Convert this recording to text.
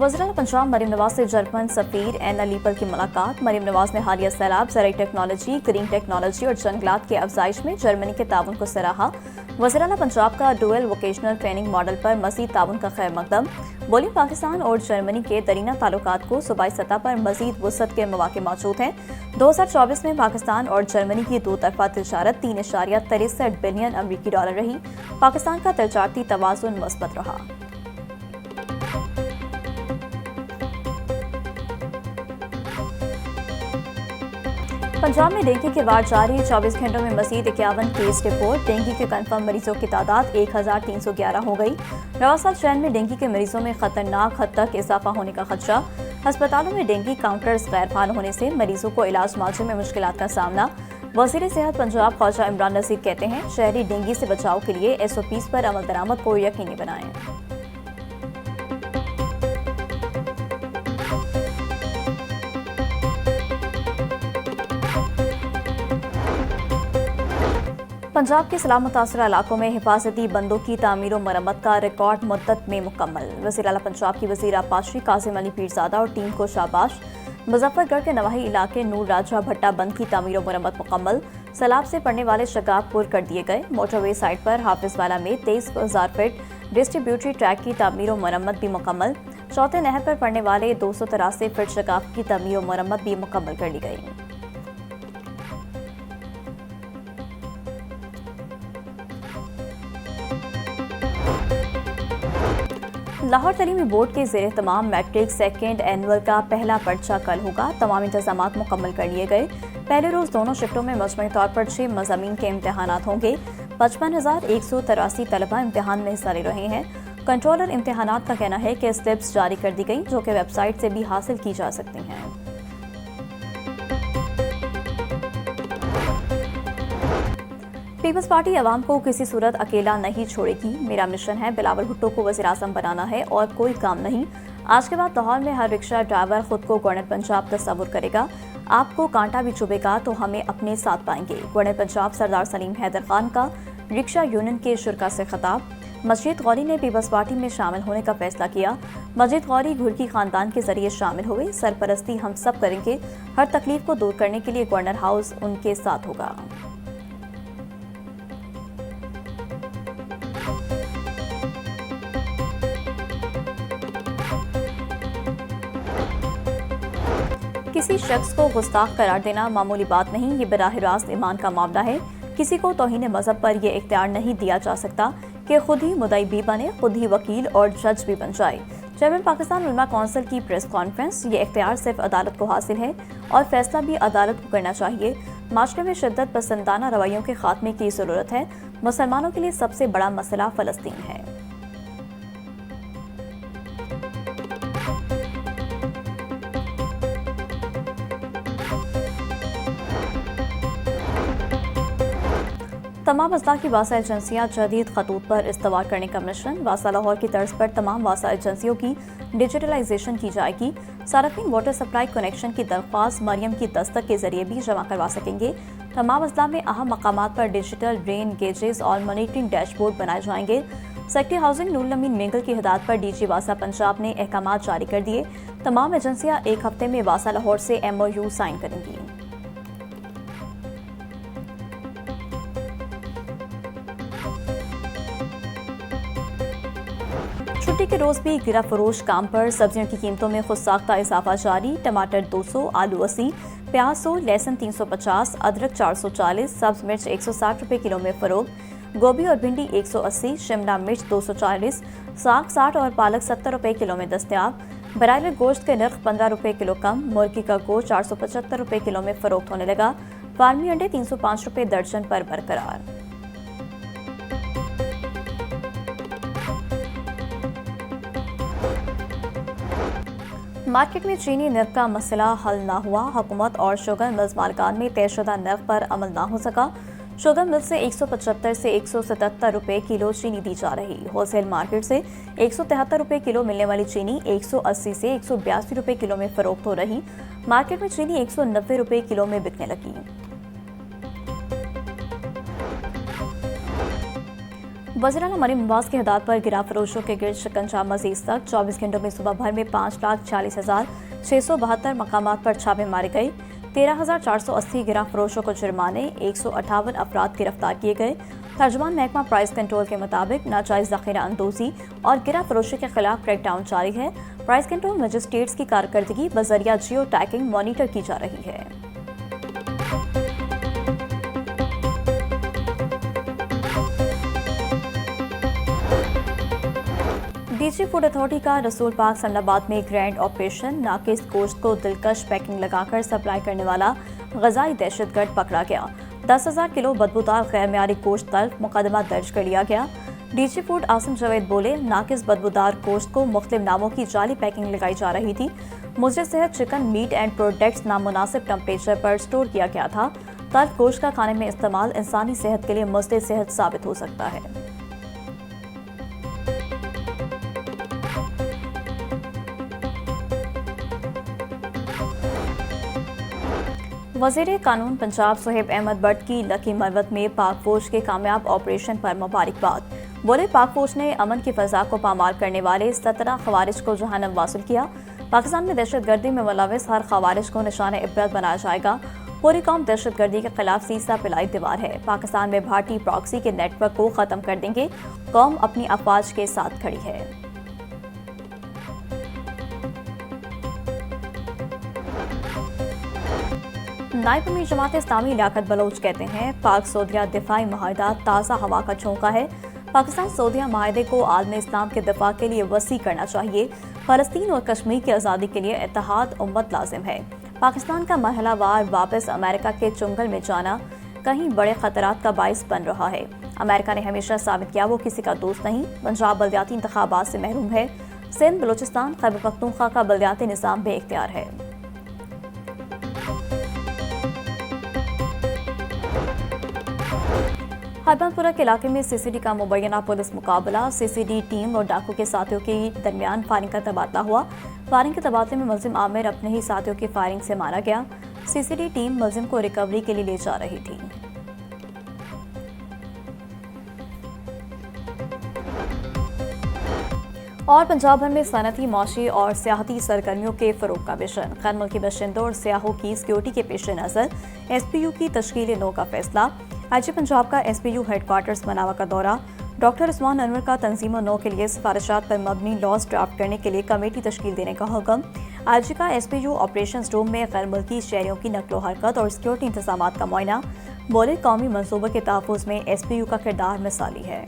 वज़ीर-ए-आला पंजाब मरीम नवाज से German सफीर N अलीपल की मुलाकात। मरीम नवाज ने हालिया सैलाब, ज़राई टेक्नोलॉजी, ग्रीन टेक्नोलॉजी और जंगलात के अफजाइश में जर्मनी के ताउन को सराहा। वज़ीर-ए-आला पंजाब का डुअल वोकेशनल ट्रेनिंग मॉडल पर मज़ीद ताउन का खैर मकदम। बोली, पाकिस्तान और जर्मनी के दरीना ताल्लुकात को सूबाई सतह पर मज़ीद वुसअत के मौके मौजूद हैं। 2024 में पाकिस्तान और जर्मनी की दो तरफा तिजारत $3.63 बिलियन अमरीकी डॉलर रही। पाकिस्तान का तजारती तवाज़ुन मुस्बत रहा। पंजाब में डेंगू के वार जारी, 24 घंटों में मजीद 51 केस रिपोर्ट। डेंगू के कन्फर्म मरीजों की तादाद 1311 हो गई। रवासा शहर में डेंगू के मरीजों में खतरनाक हद तक इजाफा होने का खदशा। अस्पतालों में डेंगू काउंटर्स गैर फाल होने से मरीजों को इलाज मुआवजे में मुश्किलात का सामना। वज़ीर सेहत पंजाब ख्वाजा इमरान नज़ीर कहते हैं, शहरी डेंगू से बचाव के लिए SOPs पर अमल दरामद को यकीनी बनाएं। पंजाब के सलाह मुतासरा इलाकों में हिफाजती बंदों की तामीर और मरम्मत का रिकॉर्ड मुद्दत में मुकम्मल। वज़ीर-ए-आला पंजाब की वज़ीर आबपाशी कासिम अली पीरज़ादा और टीम को शाबाश। मुजफ्फरगढ़ के नवाही इलाके नूर राजा भट्टा बंद की तामीर और मरम्मत मुकम्मल। सैलाब से पड़ने वाले शगाब पुर कर दिए गए। मोटरवे साइट पर हाफिजवाला में 23,000 फीट डिस्ट्रीब्यूटरी ट्रैक की तामीर और मरम्मत भी मुकम्मल। चौथे नहर पर पड़ने वाले 283 फीट शगाब की तामीर और मरम्मत भी मुकम्मल कर ली गई। लाहौर तलीमी बोर्ड के ज़ेर तमाम मैट्रिक सेकेंड एनुअल का पहला पर्चा कल होगा। तमाम इंतजामात मुकम्मल कर लिए गए। पहले रोज़ दोनों शिफ्टों में मजमूई तौर पर 6 मज़ामीन के इम्तहानात होंगे। 55,183 तलबा इम्तहान में हिस्सा ले रहे हैं। कंट्रोलर इम्तहानात का कहना है कि स्लिप्स जारी कर दी गई, जो कि वेबसाइट से भी हासिल की जा सकती हैं। पीपल्स पार्टी अवाम को किसी सूरत अकेला नहीं छोड़ेगी। मेरा मिशन है बिलावल भुट्टो को वज़ीर आज़म बनाना है और कोई काम नहीं। आज के बाद लाहौर में हर रिक्शा ड्राइवर खुद को गवर्नर पंजाब तस्वुर करेगा। आपको कांटा भी चुभेगा तो हमें अपने साथ पाएंगे। गवर्नर पंजाब सरदार सलीम हैदर खान का रिक्शा यूनियन के शुरा से खिताब। मजीद गौरी ने पीपल्स पार्टी में शामिल होने का फैसला किया। मजीद गौरी घुर्की खानदान के जरिए शामिल हुए। सरपरस्ती हम सब करेंगे। हर तकलीफ को दूर करने के लिए गवर्नर हाउस उनके साथ होगा। किसी शख्स को गुस्ताख करार देना मामूली बात नहीं, ये बराह रास्त ईमान का मामला है। किसी को तौहीन मजहब पर यह इख्तियार नहीं दिया जा सकता कि खुद ही मुद्दई भी बने, खुद ही वकील और जज भी बन जाए। चेयरमैन पाकिस्तान उलमा कौंसिल की प्रेस कॉन्फ्रेंस, ये इख्तियार सिर्फ अदालत को हासिल है और फैसला भी अदालत को करना चाहिए। माशरे में शिद्दत पसंदाना रवैयों के खात्मे की ज़रूरत है। मुसलमानों के लिए सबसे बड़ा मसला फ़लस्तीन है। तमाम अजला की वासा एजेंसियाँ जदीद खतूत पर इस्तवार करने का मिशन। वासा लाहौर की तर्ज पर तमाम वासा एजेंसियों की डिजिटलाइजेशन की जाएगी। सार्फिन वाटर सप्लाई कनेक्शन की दरख्वास्त मरियम की दस्तक के जरिए भी जमा करवा सकेंगे। तमाम अजला में अहम मकामात पर डिजिटल ड्रेन गेजेस और मॉनिटरिंग डैशबोर्ड बनाए जाएंगे। सेक्रेटरी हाउसिंग नूर नमीन मेंगल की हिदायत पर DG वासा पंजाब ने अहकाम जारी कर दिए। तमाम एजेंसियाँ एक हफ्ते में वासा लाहौर से MOU साइन करेंगी। छुट्टी के रोज भी गिरा फरोश काम पर। सब्जियों की कीमतों में खुद साख्ता इजाफा जारी। टमाटर 200, आलू 80, प्याज 100, लहसुन 350, अदरक 440, सब्ज मिर्च 160 रुपये किलो में फरोख्त। गोभी और भिंडी 180, शिमला मिर्च 240, साग 60 और पालक 70 रुपये किलो में दस्तयाब। ब्रायलर गोश्त के नर्ख 15 रुपये किलो कम। मुर्गी का गोश्त 475 रुपये किलो में फरोख्त होने लगा। फार्मी अंडे 305 रुपये दर्जन पर बरकरार। मार्केट में चीनी नर्ख का मसला हल ना हुआ। हुकूमत और शुगर मिल्स मालिकान में तयशुदा नर्ख पर अमल ना हो सका। शुगर मिल से 175 से 177 रुपये किलो चीनी दी जा रही। होलसेल मार्केट से 173 रुपये किलो मिलने वाली चीनी 180 से 182 रुपये किलो में फरोख्त हो रही। मार्केट में चीनी 190 रुपये किलो में बिकने लगी। वज़ीर आला मरीम नवाज की हिदायत पर गिरा फरोशों के गिरद शिकंजा मजीद तक 24 घंटों में सुबह भर में 5,40,672 मकामात पर छापे मारे गए। 13,480 गिरा फरोशों को जुर्माने, 158 अफराद गिरफ्तार किए गए। तर्जुमान महकमा प्राइस कंट्रोल के मुताबिक नाजायज ज़ख़ीरा अंदोज़ी और गिरा फरोशी के खिलाफ क्रैकडाउन जारी है। प्राइस कंट्रोल मजिस्ट्रेट्स की कारकर्दगी बजरिया जियो टैगिंग मॉनिटर की जा रही है। डीजी फूड अथॉरिटी का रसूल पाक सलाबाद में ग्रैंड ऑपरेशन। नाकिस गोश्त को दिलकश पैकिंग लगाकर सप्लाई करने वाला गजाई दहशतगर्द पकड़ा गया। 10,000 किलो बदबूदार गैर मियारी गोश्त तल्फ मुकदमा दर्ज कर लिया गया। डीजी फूड आसिम जावेद बोले, नाकिस बदबूदार गोश्त को मुख्तलिफ नामों की जाली पैकिंग लगाई जा रही थी। मुझे सेहत चिकन मीट एंड प्रोडक्ट्स नामुनासिब टेम्परेचर पर स्टोर किया गया था। तल्फ गोश्त का खाने में इस्तेमाल इंसानी सेहत के लिए मसले सेहत साबित हो सकता है। वज़ीर कानून पंजाब सोहेब अहमद भट्ट की लकी मरवत में पाक फौज के कामयाब ऑपरेशन पर मुबारकबाद। बोले, पाक फौज ने अमन की फ़ज़ा को पामाल करने वाले 17 खवारिज को जहानम वासिल किया। पाकिस्तान में दहशतगर्दी में मुलविस हर खवारिज को निशान इबरत बनाया जाएगा। पूरी कौम दहशतगर्दी के खिलाफ सीसा पिलाई दीवार है। पाकिस्तान में भारतीय प्रॉक्सी के नेटवर्क को ख़त्म कर देंगे। कौम अपनी अफवाज के साथ खड़ी है। नायब अमीर जमात इस्लामी लियाकत बलोच कहते हैं, पाक सऊदिया दिफाई माहिदा ताज़ा हवा का झोंका है। पाकिस्तान सऊदिया माहिदे को आलम इस्लाम के दिफा के लिए वसी करना चाहिए। फ़लस्तीन और कश्मीर की आज़ादी के लिए इत्तेहाद उम्मत लाजिम है। पाकिस्तान का महलावार वापस अमेरिका के चुंगल में जाना कहीं बड़े खतरात का बाइस बन रहा है। अमेरिका ने हमेशा साबित किया वो किसी का दोस्त नहीं। पंजाब बल्दियाती इंतखाबात से महरूम है। सिंध, बलूचिस्तान, खैबर पख्तूनख्वा का बल्दियाती निज़ाम बेइख्तियार है। हरबंदपुरा के इलाके में सीसीडी का मुबैना पुलिस मुकाबला। सीसीडी टीम और डाकू के साथियों के दरमियान फायरिंग का तबादला हुआ। फायरिंग के तबादले में मुलजिम आमिर अपने ही साथियों की फायरिंग से मारा गया। सीसीडी टीम मुलजिम को रिकवरी के लिए ले जा रही थी। और पंजाब भर में सनती, मौशी और सियाहती सरगर्मियों के फरोग का मिशन। गैर मुल्की बाशिंदों और सियाहों की सिक्योरिटी के पेश नज़र SPU की तश्कील नो का फैसला। IG पंजाब का SPU हेडक्वार्टर्स मनावा का दौरा। डॉक्टर उस्मान अनवर का तंजीम नो के लिए सिफारिशात पर मबनी लॉज ड्राफ्ट करने के लिए कमेटी तश्कील देने का हुक्म। IG का SPU ऑपरेशन रूम में गैर मुल्की शहरियों की नकलो हरकत और सिक्योरिटी इंतजामात का मुआयना। बोले, कौमी मनसूबे के तहफ़्फ़ुज़ में SPU का किरदार मिसाली है।